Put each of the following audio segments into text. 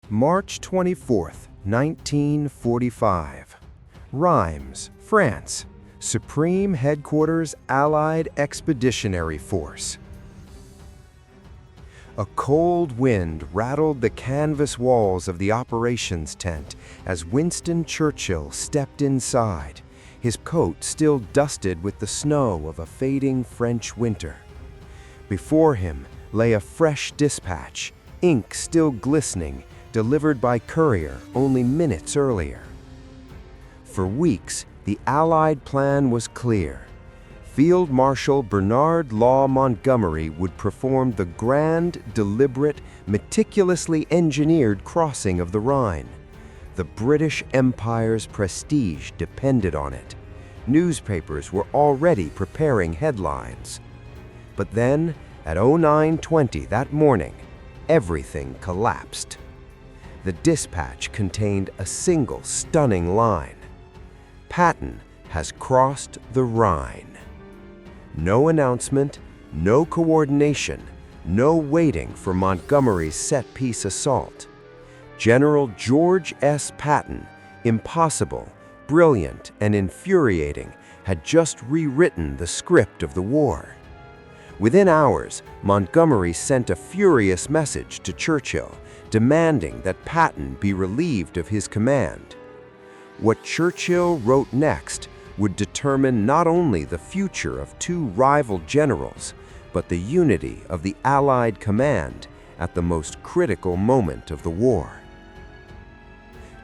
March 24th, 1945. Rheims, France. Supreme Headquarters Allied Expeditionary Force. A cold wind rattled the canvas walls of the operations tent as Winston Churchill stepped inside, his coat still dusted with the snow of a fading French winter. Before him lay a fresh dispatch, ink still glistening, delivered by courier only minutes earlier. For weeks, the Allied plan was clear. Field Marshal Bernard Montgomery would perform the grand, deliberate, meticulously engineered crossing of the Rhine. The British Empire's prestige depended on it. Newspapers were already preparing headlines. But then, at 09:20 that morning, everything collapsed. The dispatch contained a single stunning line: Patton has crossed the Rhine. No announcement, no coordination, no waiting for Montgomery's set-piece assault. General George S. Patton, impossible, brilliant, and infuriating, had just rewritten the script of the war. Within hours, Montgomery sent a furious message to Churchill, demanding that Patton be relieved of his command. What Churchill wrote next would determine not only the future of two rival generals, but the unity of the Allied command at the most critical moment of the war.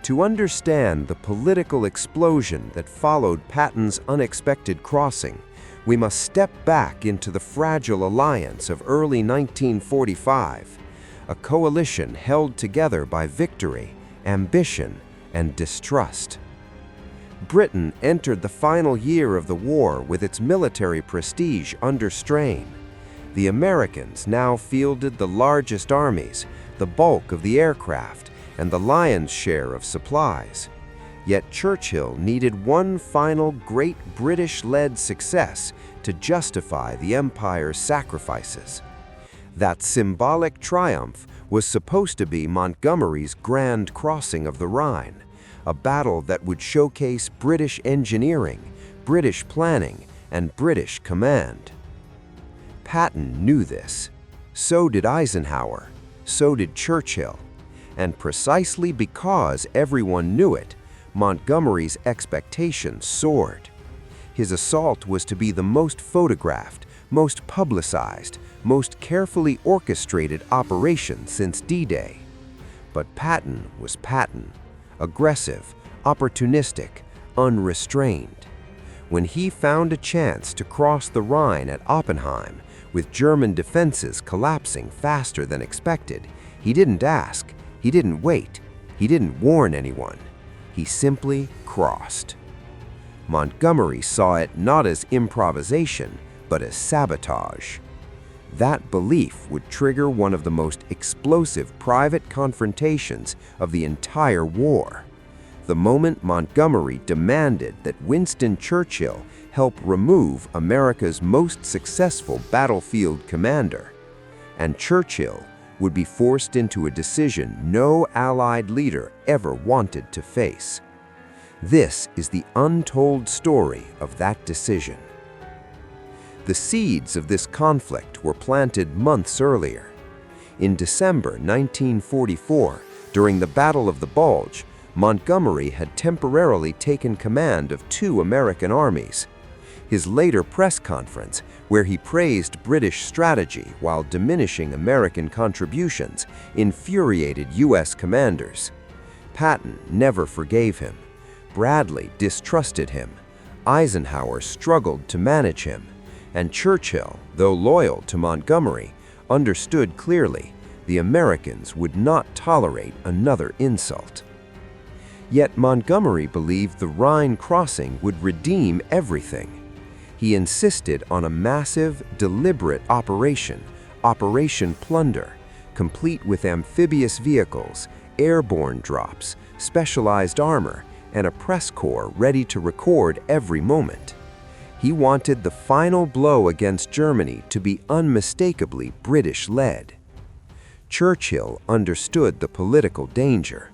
To understand the political explosion that followed Patton's unexpected crossing, we must step back into the fragile alliance of early 1945, a coalition held together by victory, ambition, and distrust. Britain entered the final year of the war with its military prestige under strain. The Americans now fielded the largest armies, the bulk of the aircraft, and the lion's share of supplies. Yet Churchill needed one final great British-led success to justify the Empire's sacrifices. That symbolic triumph was supposed to be Montgomery's grand crossing of the Rhine, a battle that would showcase British engineering, British planning, and British command. Patton knew this. So did Eisenhower. So did Churchill. And precisely because everyone knew it, Montgomery's expectations soared. His assault was to be the most photographed, most publicized, most carefully orchestrated operation since D-Day. But Patton was Patton. Aggressive, opportunistic, unrestrained. When he found a chance to cross the Rhine at Oppenheim, with German defenses collapsing faster than expected, he didn't ask, he didn't wait, he didn't warn anyone. He simply crossed. Montgomery saw it not as improvisation, but as sabotage. That belief would trigger one of the most explosive private confrontations of the entire war. The moment Montgomery demanded that Winston Churchill help remove America's most successful battlefield commander, and Churchill would be forced into a decision no Allied leader ever wanted to face. This is the untold story of that decision. The seeds of this conflict were planted months earlier. In December 1944, during the Battle of the Bulge, Montgomery had temporarily taken command of two American armies. His later press conference, where he praised British strategy while diminishing American contributions, infuriated U.S. commanders. Patton never forgave him. Bradley distrusted him. Eisenhower struggled to manage him. And Churchill, though loyal to Montgomery, understood clearly the Americans would not tolerate another insult. Yet Montgomery believed the Rhine crossing would redeem everything. He insisted on a massive, deliberate operation, Operation Plunder, complete with amphibious vehicles, airborne drops, specialized armor, and a press corps ready to record every moment. He wanted the final blow against Germany to be unmistakably British-led. Churchill understood the political danger.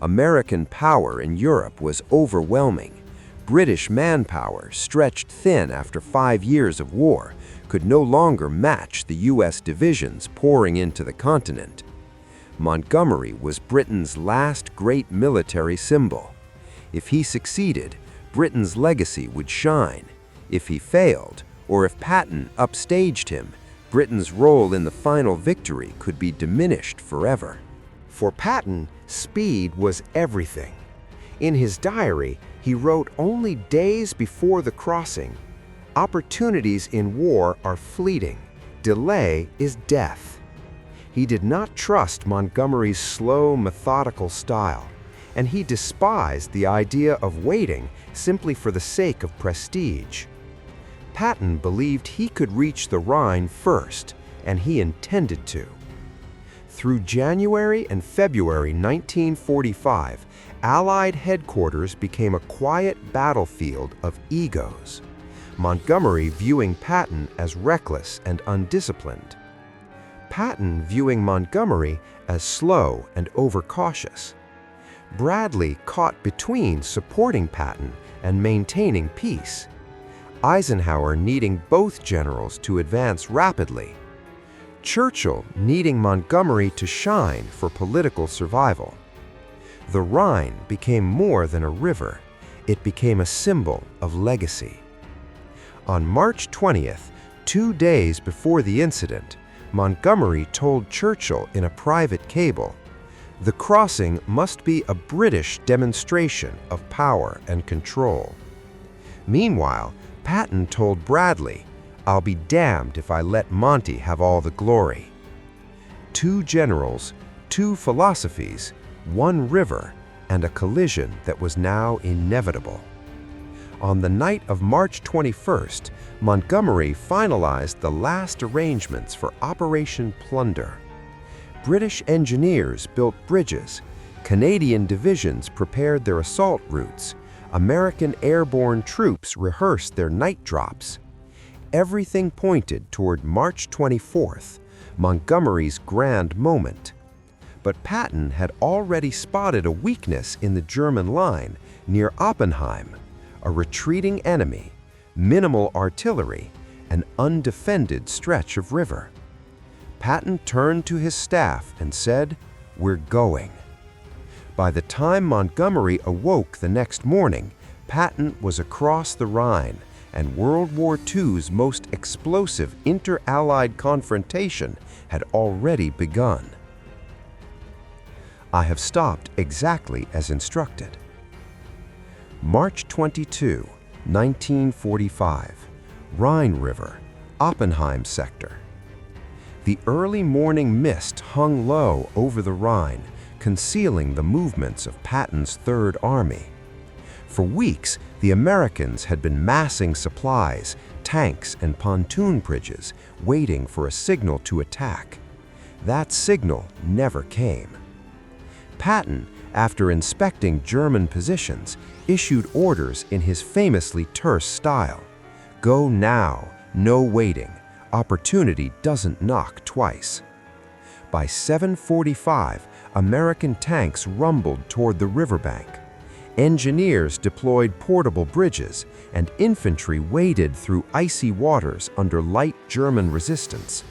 American power in Europe was overwhelming. British manpower, stretched thin after 5 years of war, could no longer match the U.S. divisions pouring into the continent. Montgomery was Britain's last great military symbol. If he succeeded, Britain's legacy would shine. If he failed, or if Patton upstaged him, Britain's role in the final victory could be diminished forever. For Patton, speed was everything. In his diary, he wrote only days before the crossing, "Opportunities in war are fleeting. Delay is death." He did not trust Montgomery's slow, methodical style, and he despised the idea of waiting simply for the sake of prestige. Patton believed he could reach the Rhine first, and he intended to. Through January and February 1945, Allied headquarters became a quiet battlefield of egos, Montgomery viewing Patton as reckless and undisciplined, Patton viewing Montgomery as slow and overcautious, Bradley caught between supporting Patton and maintaining peace, Eisenhower needing both generals to advance rapidly, Churchill needing Montgomery to shine for political survival. The Rhine became more than a river. It became a symbol of legacy. On March 20th, 2 days before the incident, Montgomery told Churchill in a private cable, "The crossing must be a British demonstration of power and control." Meanwhile, Patton told Bradley, "I'll be damned if I let Monty have all the glory." 2 generals, 2 philosophies, 1 river, and a collision that was now inevitable. On the night of March 21st, Montgomery finalized the last arrangements for Operation Plunder. British engineers built bridges, Canadian divisions prepared their assault routes, American airborne troops rehearsed their night drops. Everything pointed toward March 24th, Montgomery's grand moment. But Patton had already spotted a weakness in the German line near Oppenheim, a retreating enemy, minimal artillery, an undefended stretch of river. Patton turned to his staff and said, "We're going." By the time Montgomery awoke the next morning, Patton was across the Rhine, and World War II's most explosive inter-Allied confrontation had already begun. I have stopped exactly as instructed. March 22, 1945, Rhine River, Oppenheim sector. The early morning mist hung low over the Rhine, concealing the movements of Patton's Third Army. For weeks, the Americans had been massing supplies, tanks, and pontoon bridges, waiting for a signal to attack. That signal never came. Patton, after inspecting German positions, issued orders in his famously terse style. "Go now, no waiting. Opportunity doesn't knock twice." By 7:45, American tanks rumbled toward the riverbank. Engineers deployed portable bridges, and infantry waded through icy waters under light German resistance.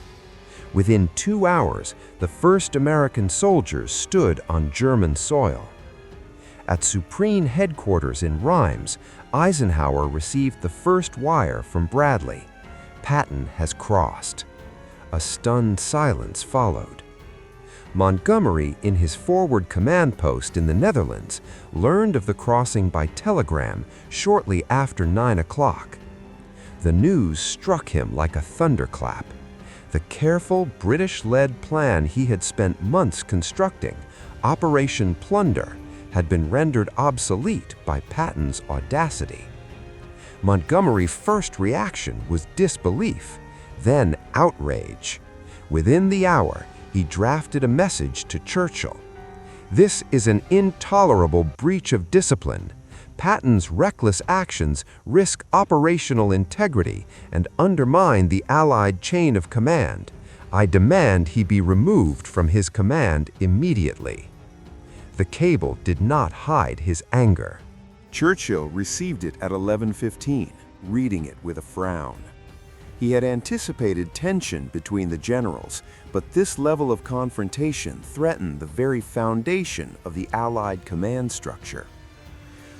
Within 2 hours, the first American soldiers stood on German soil. At Supreme headquarters in Rheims, Eisenhower received the first wire from Bradley. Patton has crossed. A stunned silence followed. Montgomery, in his forward command post in the Netherlands, learned of the crossing by telegram shortly after 9 o'clock. The news struck him like a thunderclap. The careful British-led plan he had spent months constructing, Operation Plunder, had been rendered obsolete by Patton's audacity. Montgomery's first reaction was disbelief, then outrage. Within the hour, he drafted a message to Churchill. "This is an intolerable breach of discipline. Patton's reckless actions risk operational integrity and undermine the Allied chain of command. I demand he be removed from his command immediately." The cable did not hide his anger. Churchill received it at 11:15, reading it with a frown. He had anticipated tension between the generals, but this level of confrontation threatened the very foundation of the Allied command structure.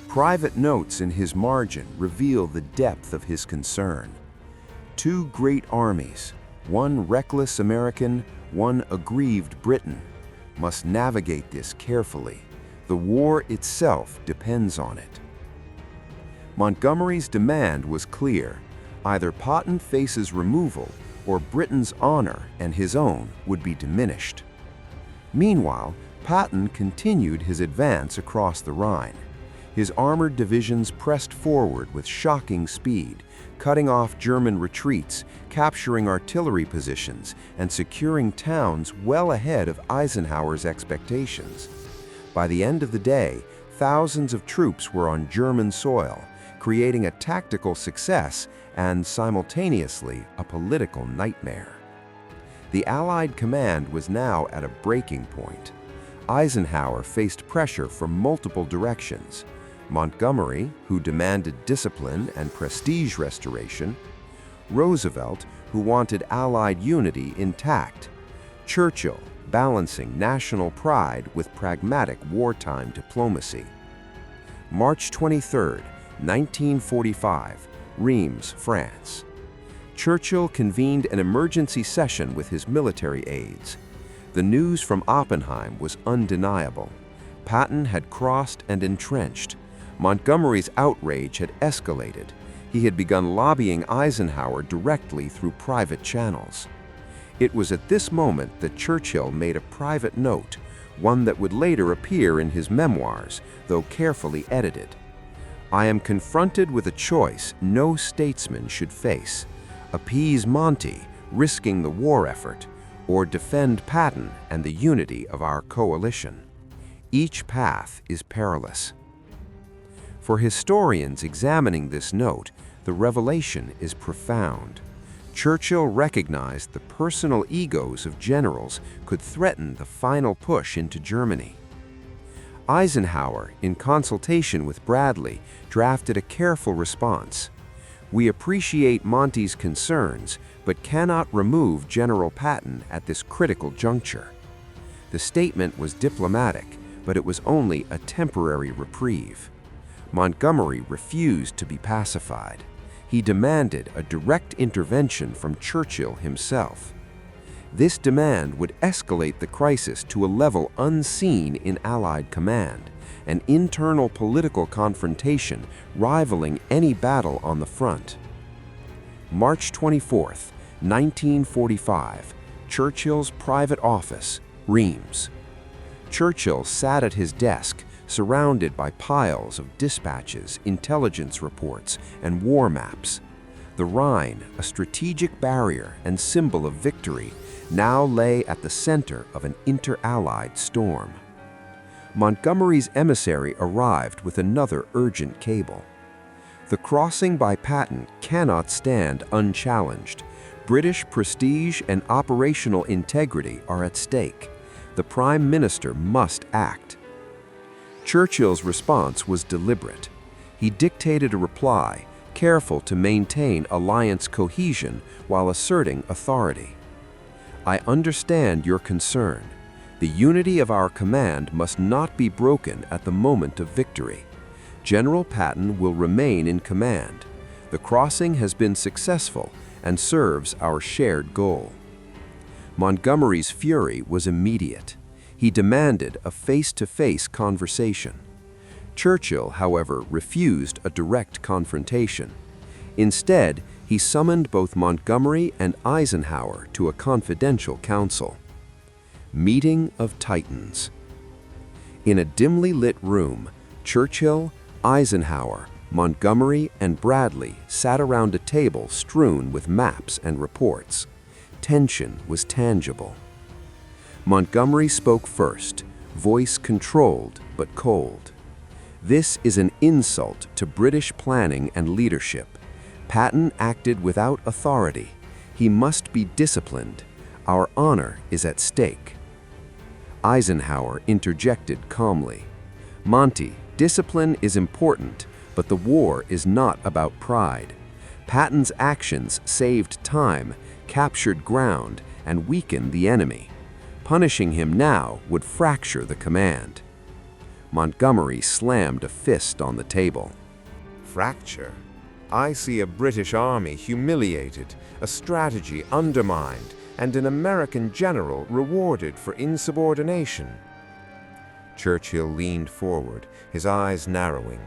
Private notes in his margin reveal the depth of his concern. Two great armies, one reckless American, one aggrieved Britain, must navigate this carefully. The war itself depends on it. Montgomery's demand was clear. Either Patton faces removal, or Britain's honor and his own would be diminished. Meanwhile, Patton continued his advance across the Rhine. His armored divisions pressed forward with shocking speed, cutting off German retreats, capturing artillery positions, and securing towns well ahead of Eisenhower's expectations. By the end of the day, thousands of troops were on German soil, creating a tactical success and simultaneously a political nightmare. The Allied command was now at a breaking point. Eisenhower faced pressure from multiple directions. Montgomery, who demanded discipline and prestige restoration; Roosevelt, who wanted Allied unity intact; Churchill, balancing national pride with pragmatic wartime diplomacy. March 23, 1945, Reims, France. Churchill convened an emergency session with his military aides. The news from Oppenheim was undeniable. Patton had crossed and entrenched. Montgomery's outrage had escalated. He had begun lobbying Eisenhower directly through private channels. It was at this moment that Churchill made a private note, one that would later appear in his memoirs, though carefully edited. "I am confronted with a choice no statesman should face: appease Monty, risking the war effort, or defend Patton and the unity of our coalition. Each path is perilous." For historians examining this note, the revelation is profound. Churchill recognized the personal egos of generals could threaten the final push into Germany. Eisenhower, in consultation with Bradley, drafted a careful response. "We appreciate Monty's concerns, but cannot remove General Patton at this critical juncture." The statement was diplomatic, but it was only a temporary reprieve. Montgomery refused to be pacified. He demanded a direct intervention from Churchill himself. This demand would escalate the crisis to a level unseen in Allied command, an internal political confrontation rivaling any battle on the front. March 24, 1945, Churchill's private office, Reims. Churchill sat at his desk, surrounded by piles of dispatches, intelligence reports, and war maps. The Rhine, a strategic barrier and symbol of victory, now lay at the center of an inter-Allied storm. Montgomery's emissary arrived with another urgent cable. The crossing by Patton cannot stand unchallenged. British prestige and operational integrity are at stake. The Prime Minister must act. Churchill's response was deliberate. He dictated a reply, careful to maintain alliance cohesion while asserting authority. "I understand your concern. The unity of our command must not be broken at the moment of victory. General Patton will remain in command. The crossing has been successful and serves our shared goal." Montgomery's fury was immediate. He demanded a face-to-face conversation. Churchill, however, refused a direct confrontation. Instead, he summoned both Montgomery and Eisenhower to a confidential council. Meeting of Titans. In a dimly lit room, Churchill, Eisenhower, Montgomery, and Bradley sat around a table strewn with maps and reports. Tension was tangible. Montgomery spoke first, voice controlled but cold. "This is an insult to British planning and leadership. Patton acted without authority. He must be disciplined. Our honor is at stake." Eisenhower interjected calmly, "Monty, discipline is important, but the war is not about pride. Patton's actions saved time, captured ground, and weakened the enemy. Punishing him now would fracture the command." Montgomery slammed a fist on the table. Fracture? I see a British army humiliated, a strategy undermined, and an American general rewarded for insubordination. Churchill leaned forward, his eyes narrowing.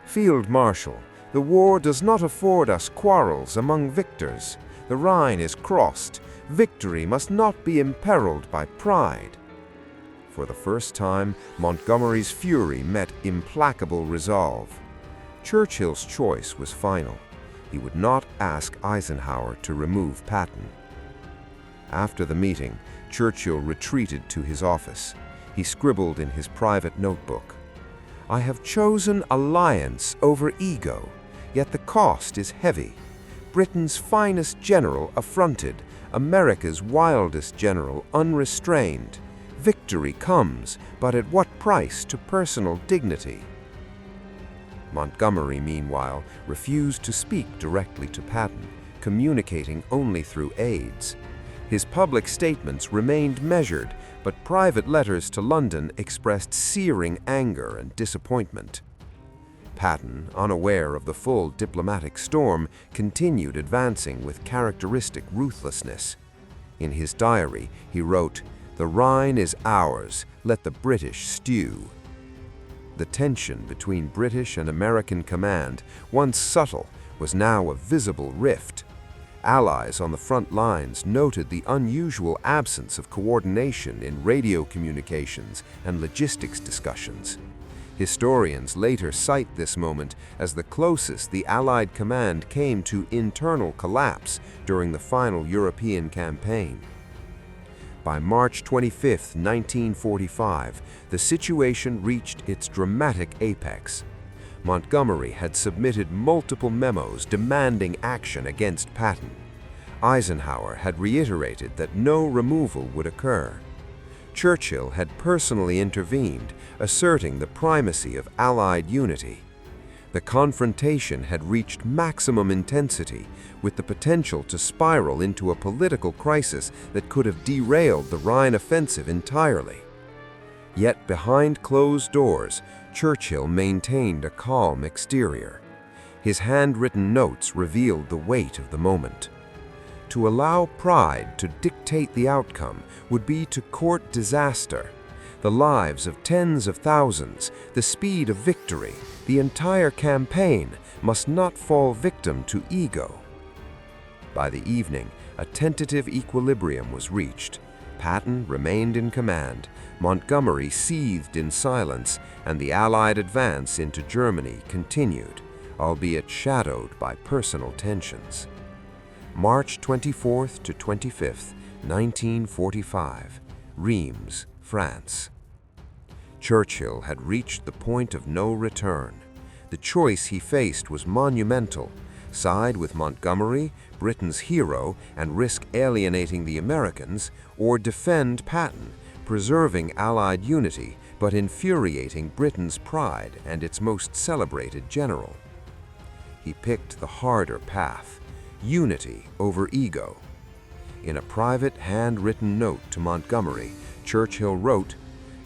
"Field Marshal, the war does not afford us quarrels among victors. The Rhine is crossed. Victory must not be imperiled by pride." For the first time, Montgomery's fury met implacable resolve. Churchill's choice was final. He would not ask Eisenhower to remove Patton. After the meeting, Churchill retreated to his office. He scribbled in his private notebook, "I have chosen alliance over ego, yet the cost is heavy. Britain's finest general affronted, America's wildest general unrestrained. Victory comes, but at what price to personal dignity?" Montgomery, meanwhile, refused to speak directly to Patton, communicating only through aides. His public statements remained measured, but private letters to London expressed searing anger and disappointment. Patton, unaware of the full diplomatic storm, continued advancing with characteristic ruthlessness. In his diary, he wrote, "The Rhine is ours, let the British stew." The tension between British and American command, once subtle, was now a visible rift. Allies on the front lines noted the unusual absence of coordination in radio communications and logistics discussions. Historians later cite this moment as the closest the Allied command came to internal collapse during the final European campaign. By March 25, 1945, the situation reached its dramatic apex. Montgomery had submitted multiple memos demanding action against Patton. Eisenhower had reiterated that no removal would occur. Churchill had personally intervened, asserting the primacy of Allied unity. The confrontation had reached maximum intensity, with the potential to spiral into a political crisis that could have derailed the Rhine offensive entirely. Yet behind closed doors, Churchill maintained a calm exterior. His handwritten notes revealed the weight of the moment. To allow pride to dictate the outcome would be to court disaster. The lives of tens of thousands, the speed of victory, the entire campaign must not fall victim to ego. By the evening, a tentative equilibrium was reached. Patton remained in command, Montgomery seethed in silence, and the Allied advance into Germany continued, albeit shadowed by personal tensions. March 24th to 25th, 1945, Rheims, France. Churchill had reached the point of no return. The choice he faced was monumental: side with Montgomery, Britain's hero, and risk alienating the Americans, or defend Patton, preserving Allied unity but infuriating Britain's pride and its most celebrated general. He picked the harder path: unity over ego. In a private handwritten note to Montgomery, Churchill wrote,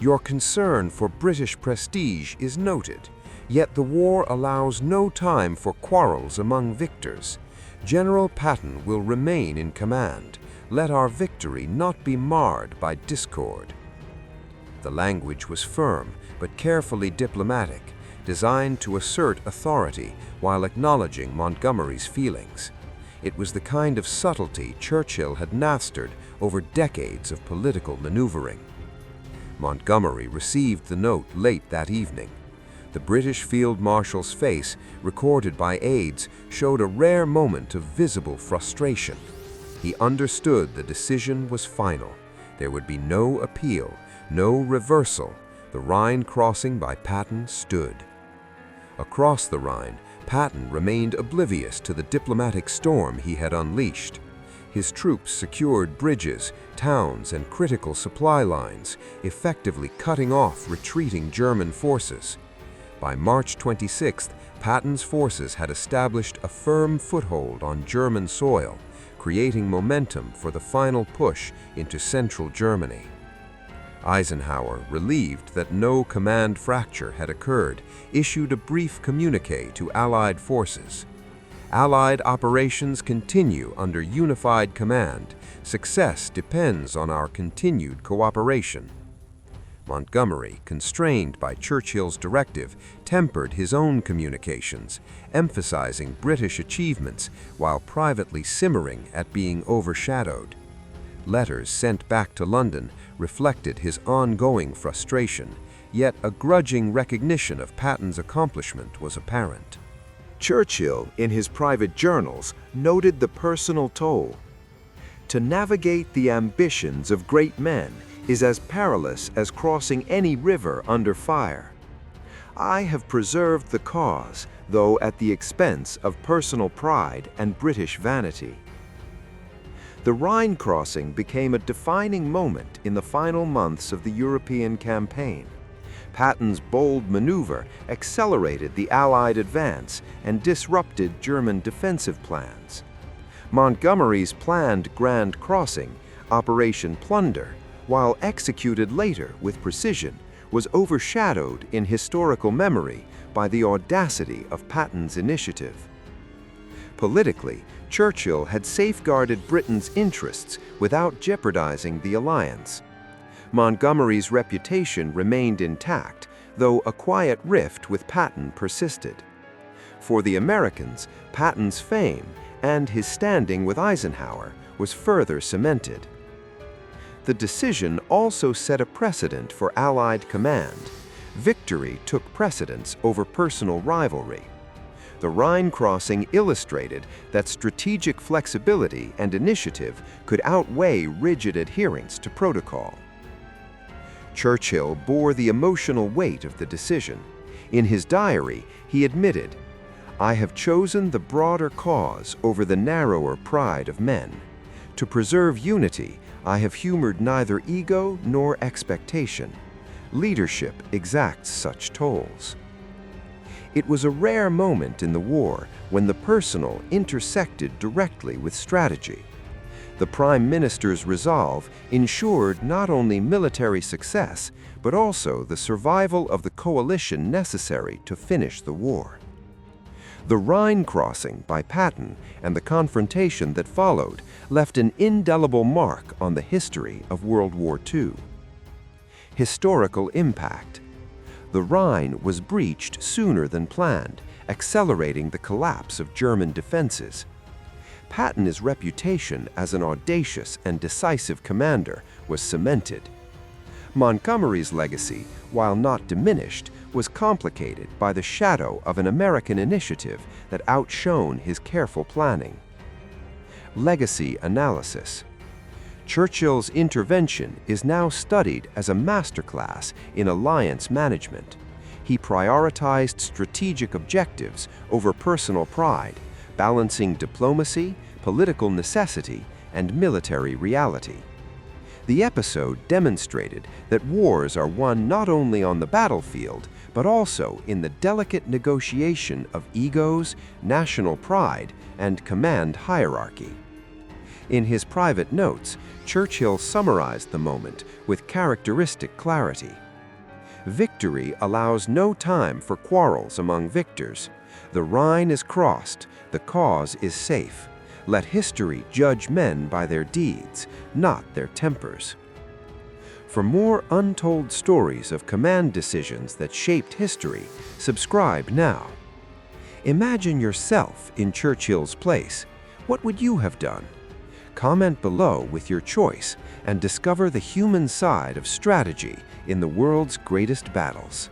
"Your concern for British prestige is noted, yet the war allows no time for quarrels among victors. General Patton will remain in command. Let our victory not be marred by discord." The language was firm but carefully diplomatic, designed to assert authority while acknowledging Montgomery's feelings. It was the kind of subtlety Churchill had mastered over decades of political maneuvering. Montgomery received the note late that evening. The British Field Marshal's face, recorded by aides, showed a rare moment of visible frustration. He understood the decision was final. There would be no appeal, no reversal. The Rhine crossing by Patton stood. Across the Rhine, Patton remained oblivious to the diplomatic storm he had unleashed. His troops secured bridges, towns, and critical supply lines, effectively cutting off retreating German forces. By March 26th, Patton's forces had established a firm foothold on German soil, creating momentum for the final push into central Germany. Eisenhower, relieved that no command fracture had occurred, issued a brief communiqué to Allied forces. Allied operations continue under unified command. Success depends on our continued cooperation. Montgomery, constrained by Churchill's directive, tempered his own communications, emphasizing British achievements while privately simmering at being overshadowed. Letters sent back to London reflected his ongoing frustration, yet a grudging recognition of Patton's accomplishment was apparent. Churchill, in his private journals, noted the personal toll. To navigate the ambitions of great men is as perilous as crossing any river under fire. I have preserved the cause, though at the expense of personal pride and British vanity. The Rhine crossing became a defining moment in the final months of the European campaign. Patton's bold maneuver accelerated the Allied advance and disrupted German defensive plans. Montgomery's planned Grand Crossing, Operation Plunder, while executed later with precision, was overshadowed in historical memory by the audacity of Patton's initiative. Politically, Churchill had safeguarded Britain's interests without jeopardizing the alliance. Montgomery's reputation remained intact, though a quiet rift with Patton persisted. For the Americans, Patton's fame and his standing with Eisenhower was further cemented. The decision also set a precedent for Allied command. Victory took precedence over personal rivalry. The Rhine crossing illustrated that strategic flexibility and initiative could outweigh rigid adherence to protocol. Churchill bore the emotional weight of the decision. In his diary, he admitted, "I have chosen the broader cause over the narrower pride of men. To preserve unity, I have humored neither ego nor expectation. Leadership exacts such tolls." It was a rare moment in the war when the personal intersected directly with strategy. The Prime Minister's resolve ensured not only military success, but also the survival of the coalition necessary to finish the war. The Rhine crossing by Patton and the confrontation that followed left an indelible mark on the history of World War II. Historical impact. The Rhine was breached sooner than planned, accelerating the collapse of German defenses. Patton's reputation as an audacious and decisive commander was cemented. Montgomery's legacy, while not diminished, was complicated by the shadow of an American initiative that outshone his careful planning. Legacy analysis. Churchill's intervention is now studied as a masterclass in alliance management. He prioritized strategic objectives over personal pride, balancing diplomacy, political necessity, and military reality. The episode demonstrated that wars are won not only on the battlefield, but also in the delicate negotiation of egos, national pride, and command hierarchy. In his private notes, Churchill summarized the moment with characteristic clarity. Victory allows no time for quarrels among victors. The Rhine is crossed, the cause is safe. Let history judge men by their deeds, not their tempers. For more untold stories of command decisions that shaped history, subscribe now. Imagine yourself in Churchill's place. What would you have done? Comment below with your choice and discover the human side of strategy in the world's greatest battles.